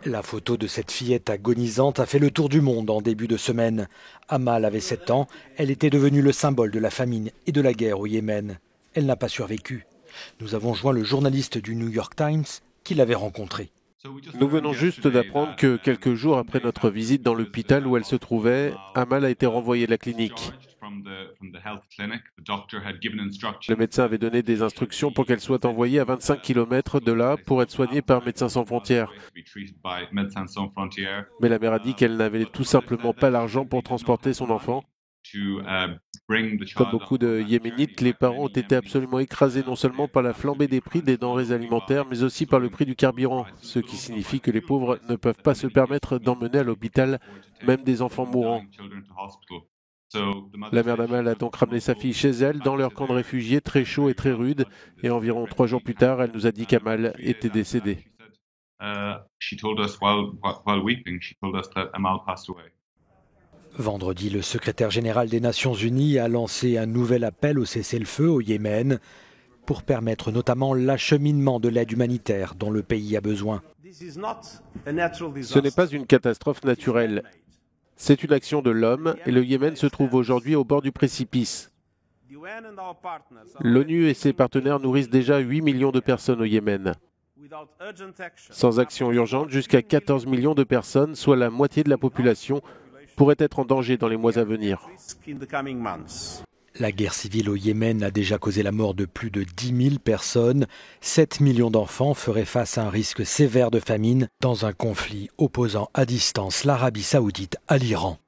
La photo de cette fillette agonisante a fait le tour du monde en début de semaine. Amal avait 7 ans, elle était devenue le symbole de la famine et de la guerre au Yémen. Elle n'a pas survécu. Nous avons joint le journaliste du New York Times qui l'avait rencontrée. Nous venons juste d'apprendre que quelques jours après notre visite dans l'hôpital où elle se trouvait, Amal a été renvoyée de la clinique. Le médecin avait donné des instructions pour qu'elle soit envoyée à 25 km de là pour être soignée par Médecins sans frontières. Mais la mère a dit qu'elle n'avait tout simplement pas l'argent pour transporter son enfant. Comme beaucoup de Yéménites, les parents ont été absolument écrasés non seulement par la flambée des prix des denrées alimentaires, mais aussi par le prix du carburant, ce qui signifie que les pauvres ne peuvent pas se permettre d'emmener à l'hôpital même des enfants mourants. La mère d'Amal a donc ramené sa fille chez elle, dans leur camp de réfugiés très chaud et très rude, et environ 3 jours plus tard, elle nous a dit qu'Amal était décédée. Vendredi, le secrétaire général des Nations Unies a lancé un nouvel appel au cessez-le-feu au Yémen pour permettre notamment l'acheminement de l'aide humanitaire dont le pays a besoin. Ce n'est pas une catastrophe naturelle. C'est une action de l'homme et le Yémen se trouve aujourd'hui au bord du précipice. L'ONU et ses partenaires nourrissent déjà 8 millions de personnes au Yémen. Sans action urgente, jusqu'à 14 millions de personnes, soit la moitié de la population, pourraient être en danger dans les mois à venir. La guerre civile au Yémen a déjà causé la mort de plus de 10 000 personnes. 7 millions d'enfants feraient face à un risque sévère de famine dans un conflit opposant à distance l'Arabie saoudite à l'Iran.